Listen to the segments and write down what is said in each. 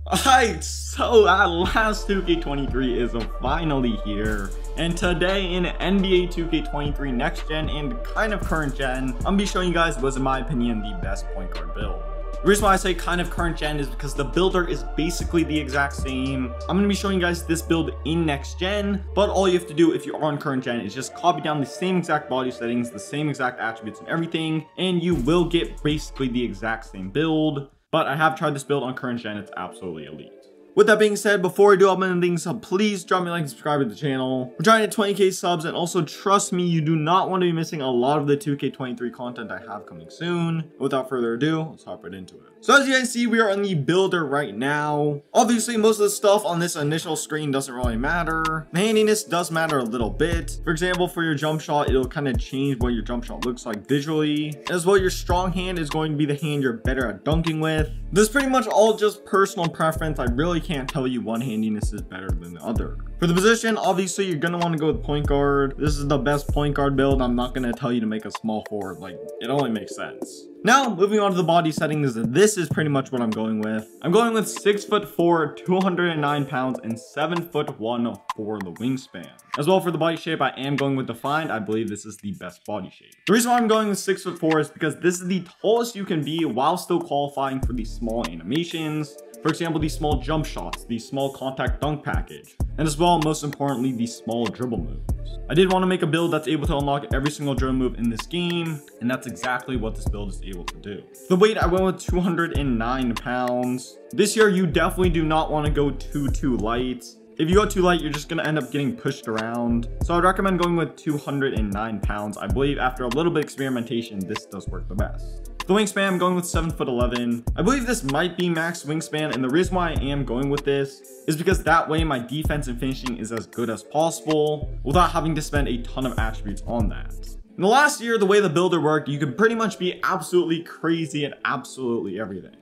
Alright, so at last 2K23 is finally here, and today in NBA 2K23 next gen and kind of current gen, I'm gonna be showing you guys what's in my opinion the best point guard build. The reason why I say kind of current gen is because the builder is basically the exact same. I'm going to be showing you guys this build in next gen, but all you have to do if you're on current gen is just copy down the same exact body settings, the same exact attributes and everything, and you will get basically the exact same build. But I have tried this build on current gen, it's absolutely elite. With that being said, before I do all my things, please drop me a like and subscribe to the channel. We're trying to 20k subs, and also trust me, you do not want to be missing a lot of the 2K23 content I have coming soon. Without further ado, let's hop right into it. So as you guys see, we are on the builder right now. Obviously, most of the stuff on this initial screen doesn't really matter. The handiness does matter a little bit. For example, for your jump shot, it'll kind of change what your jump shot looks like visually. As well, your strong hand is going to be the hand you're better at dunking with. This is pretty much all just personal preference. I really can't tell you one handiness is better than the other. For the position, obviously you're gonna want to go with point guard. This is the best point guard build. I'm not gonna tell you to make a small forward, like it only makes sense. Now, moving on to the body settings, this is pretty much what I'm going with. I'm going with 6'4", 209 pounds, and 7'1" for the wingspan. As well, for the body shape, I am going with defined. I believe this is the best body shape. The reason why I'm going with 6'4" is because this is the tallest you can be while still qualifying for these small animations. For example, these small jump shots, the small contact dunk package, and as well, most importantly, these small dribble moves. I did want to make a build that's able to unlock every single dribble move in this game, and that's exactly what this build is able to do. The weight, I went with 209 pounds. This year, you definitely do not want to go too light. If you go too light, you're just going to end up getting pushed around. So I'd recommend going with 209 pounds. I believe after a little bit of experimentation, this does work the best. The wingspan, I'm going with 7'11". I believe this might be max wingspan, and the reason why I am going with this is because that way my defense and finishing is as good as possible without having to spend a ton of attributes on that. In the last year, the way the builder worked, you could pretty much be absolutely crazy at absolutely everything.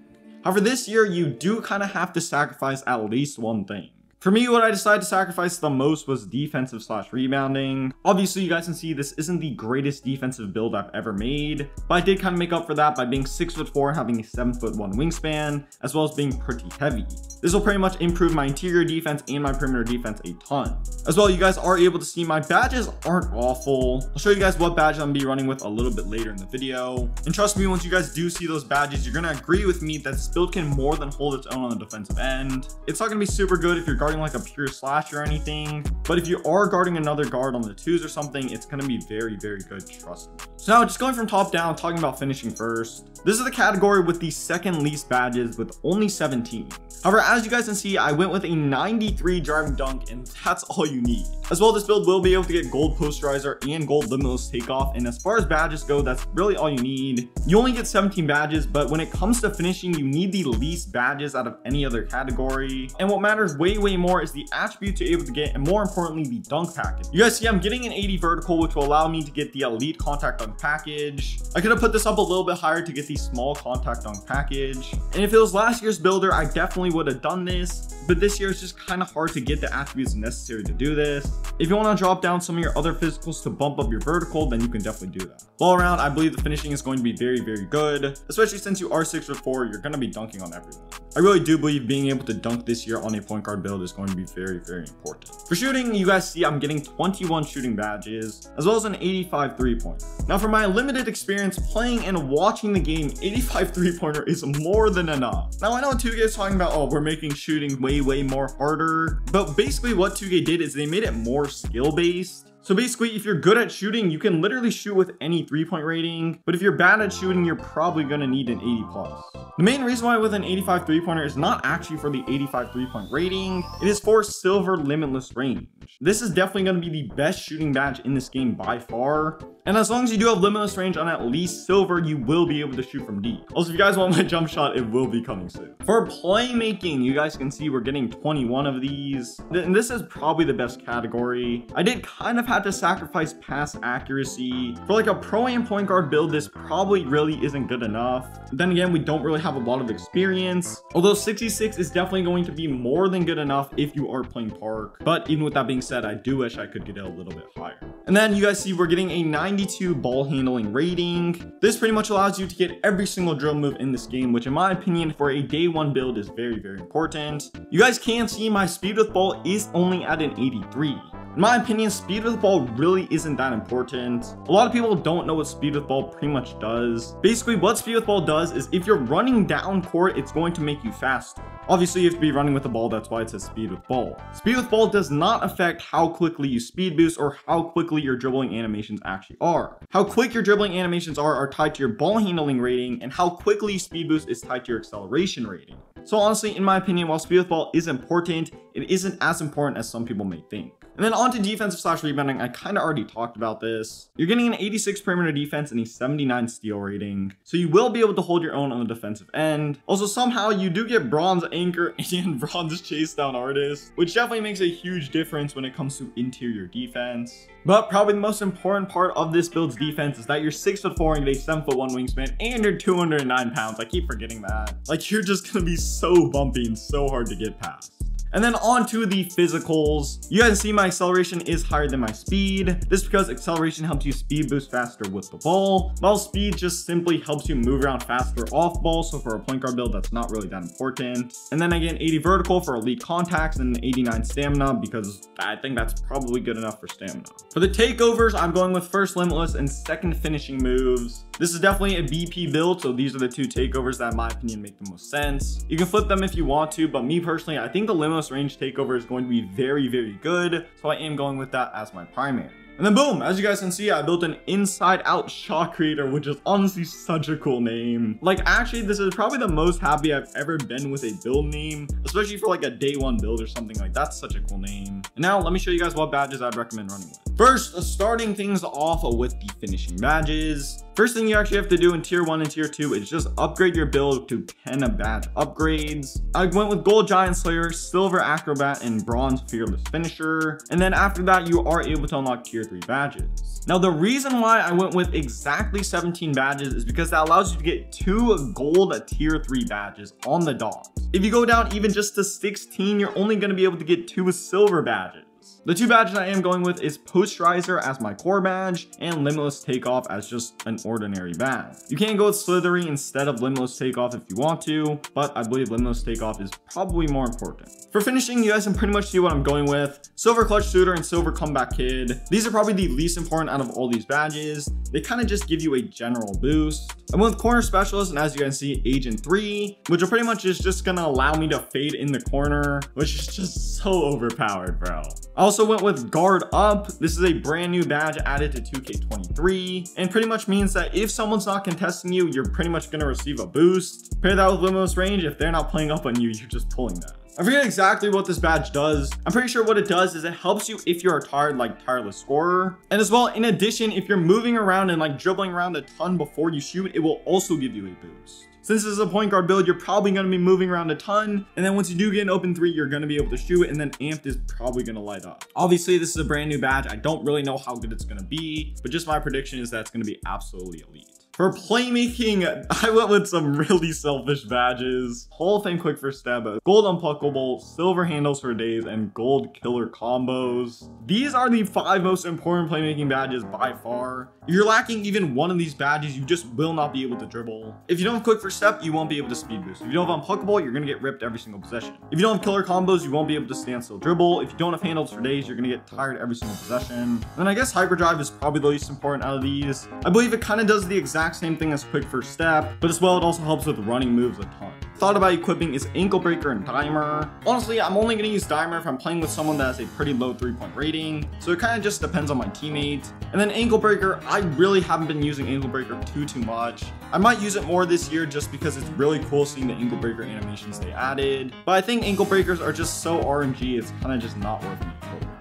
However, this year, you do kind of have to sacrifice at least one thing. For me, what I decided to sacrifice the most was defensive / rebounding. Obviously, you guys can see this isn't the greatest defensive build I've ever made, but I did kind of make up for that by being 6'4", having a 7'1" wingspan, as well as being pretty heavy. This will pretty much improve my interior defense and my perimeter defense a ton. As well, you guys are able to see my badges aren't awful. I'll show you guys what badge I'm gonna be running with a little bit later in the video. And trust me, once you guys do see those badges, you're gonna agree with me that this build can more than hold its own on the defensive end. It's not gonna be super good if you're guarding like a pure slasher or anything, but if you are guarding another guard on the twos or something, it's gonna be very good, trust me. So now, just going from top down, talking about finishing first, this is the category with the second least badges with only 17. However, as you guys can see, I went with a 93 driving dunk, and that's all you need. As well, this build will be able to get gold posterizer and gold limitless takeoff, and as far as badges go, that's really all you need. You only get 17 badges, but when it comes to finishing, you need the least badges out of any other category. And what matters way more is the attributes you're able to get, and more importantly, the dunk package. You guys see, I'm getting an 80 vertical, which will allow me to get the elite contact dunk package. I could have put this up a little bit higher to get the small contact dunk package. And if it was last year's builder, I definitely would have done this, but this year it's just kind of hard to get the attributes necessary to do this. If you want to drop down some of your other physicals to bump up your vertical, then you can definitely do that. All around, I believe the finishing is going to be very good, especially since you are 6'4", you're going to be dunking on everyone. I really do believe being able to dunk this year on a point guard build is going to be very important. For shooting, you guys see I'm getting 21 shooting badges, as well as an 85 3-pointer. Now, for my limited experience playing and watching the game, 85 3-pointer is more than enough. Now, I know 2K is talking about, oh, we're making shooting way more harder, but basically what 2K did is they made it more skill-based. So basically, if you're good at shooting, you can literally shoot with any 3-point rating, but if you're bad at shooting, you're probably gonna need an 80+. The main reason why with an 85 3-pointer is not actually for the 85 3-point rating, it is for silver limitless range. This is definitely gonna be the best shooting badge in this game by far. And as long as you do have limitless range on at least silver, you will be able to shoot from deep. Also, if you guys want my jump shot, it will be coming soon. For playmaking, you guys can see we're getting 21 of these. And this is probably the best category. I did kind of have to sacrifice pass accuracy. For like a pro-am point guard build, this probably really isn't good enough. Then again, we don't really have a lot of experience. Although 66 is definitely going to be more than good enough if you are playing park. But even with that being said, I do wish I could get it a little bit higher. And then you guys see we're getting a 92 ball handling rating. This pretty much allows you to get every single dribble move in this game, which in my opinion for a day one build is very, very important. You guys can see my speed with ball is only at an 83. In my opinion, speed with ball really isn't that important. A lot of people don't know what speed with ball pretty much does. Basically, what speed with ball does is if you're running down court, it's going to make you faster. Obviously, you have to be running with the ball, that's why it says speed with ball. Speed with ball does not affect how quickly you speed boost or how quickly your dribbling animations actually are. How quick your dribbling animations are tied to your ball handling rating, and how quickly you speed boost is tied to your acceleration rating. So honestly, in my opinion, while speed with ball is important, it isn't as important as some people may think. And then on to defensive slash rebounding. I kind of already talked about this. You're getting an 86 perimeter defense and a 79 steal rating. So you will be able to hold your own on the defensive end. Also, somehow you do get bronze anchor and bronze chase down artist, which definitely makes a huge difference when it comes to interior defense. But probably the most important part of this build's defense is that you're 6'4" and get a 7'1" wingspan and you're 209 pounds. I keep forgetting that. Like, you're just gonna be so bumpy and so hard to get past. And then on to the physicals. You guys see my acceleration is higher than my speed. This is because acceleration helps you speed boost faster with the ball, while speed just simply helps you move around faster off ball. So for a point guard build, that's not really that important. And then I get an 80 vertical for elite contacts and an 89 stamina because I think that's probably good enough for stamina. For the takeovers, I'm going with first limitless and second finishing moves. This is definitely a BP build, so these are the two takeovers that in my opinion make the most sense. You can flip them if you want to, but me personally, I think the limitless range takeover is going to be very, very good, so I am going with that as my primary. And then boom, as you guys can see, I built an inside out shot creator, which is honestly such a cool name. Like, actually, this is probably the most happy I've ever been with a build name, especially for like a day one build or something. Like, that's such a cool name. And now let me show you guys what badges I'd recommend running with. First, starting things off with the finishing badges. First thing you actually have to do in tier 1 and tier 2 is just upgrade your build to 10 badge upgrades. I went with gold giant slayer, silver acrobat, and bronze fearless finisher. And then after that, you are able to unlock tier 3 badges. Now, the reason why I went with exactly 17 badges is because that allows you to get 2 gold tier 3 badges on the dot. If you go down even just to 16, you're only going to be able to get 2 silver badges. The 2 badges I am going with is Posterizer as my core badge and Limitless Takeoff as just an ordinary badge. You can go with Slithery instead of Limitless Takeoff if you want to, but I believe Limitless Takeoff is probably more important. For finishing, you guys can pretty much see what I'm going with. Silver Clutch Shooter and Silver Comeback Kid. These are probably the least important out of all these badges. They kind of just give you a general boost. I went with Corner Specialist, and as you guys see, Agent 3, which are pretty much is just gonna allow me to fade in the corner, which is just so overpowered, bro. I also went with Guard Up. This is a brand new badge added to 2K23, and pretty much means that if someone's not contesting you, you're pretty much gonna receive a boost. Pair that with Limitless Range. If they're not playing up on you, you're just pulling that. I forget exactly what this badge does. I'm pretty sure what it does is it helps you if you're a tireless scorer. And as well, in addition, if you're moving around and like dribbling around a ton before you shoot, it will also give you a boost. Since this is a point guard build, you're probably going to be moving around a ton. And then once you do get an open 3, you're going to be able to shoot it. And then Amped is probably going to light up. Obviously, this is a brand new badge. I don't really know how good it's going to be, but just my prediction is that it's going to be absolutely elite. For playmaking, I went with some really selfish badges. Hall of Fame Quick First Stab, Gold Unpluckable, Silver Handles for Days, and Gold Killer Combos. These are the 5 most important playmaking badges by far. If you're lacking even one of these badges, you just will not be able to dribble. If you don't have Quick First Step, you won't be able to speed boost. If you don't have Unpluckable, you're going to get ripped every single possession. If you don't have Killer Combos, you won't be able to stand still dribble. If you don't have Handles for Days, you're going to get tired every single possession. Then I guess Hyperdrive is probably the least important out of these. I believe it kind of does the exact same thing as Quick First Step, but as well it also helps with running moves a ton. Thought about equipping is Ankle Breaker and Dimer. Honestly, I'm only going to use Dimer if I'm playing with someone that has a pretty low 3-point rating, so it kind of just depends on my teammate. And then Ankle Breaker, I really haven't been using Ankle Breaker too much. I might use it more this year just because it's really cool seeing the Ankle Breaker animations they added, but I think Ankle Breakers are just so RNG, it's kind of just not worth it.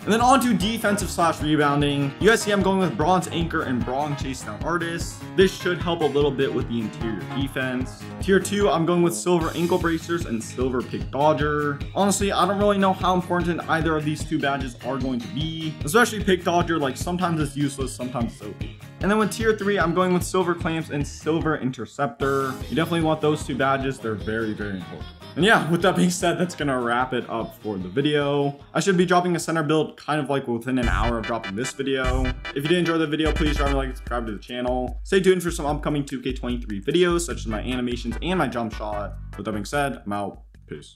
And then on to defensive slash rebounding. You guys see I'm going with Bronze Anchor and Bronze Chase Down Artist. This should help a little bit with the interior defense. Tier 2, I'm going with Silver Ankle Bracers and Silver Pick Dodger. Honestly, I don't really know how important either of these 2 badges are going to be, especially Pick Dodger. Like, sometimes it's useless, sometimes it's OP. And then with tier 3, I'm going with Silver Clamps and Silver Interceptor. You definitely want those 2 badges. They're very, very important. And yeah, with that being said, that's gonna wrap it up for the video. I should be dropping a center build kind of like within an hour of dropping this video. If you did enjoy the video, please drop a like and subscribe to the channel. Stay tuned for some upcoming 2K23 videos, such as my animations and my jump shot. With that being said, I'm out. Peace.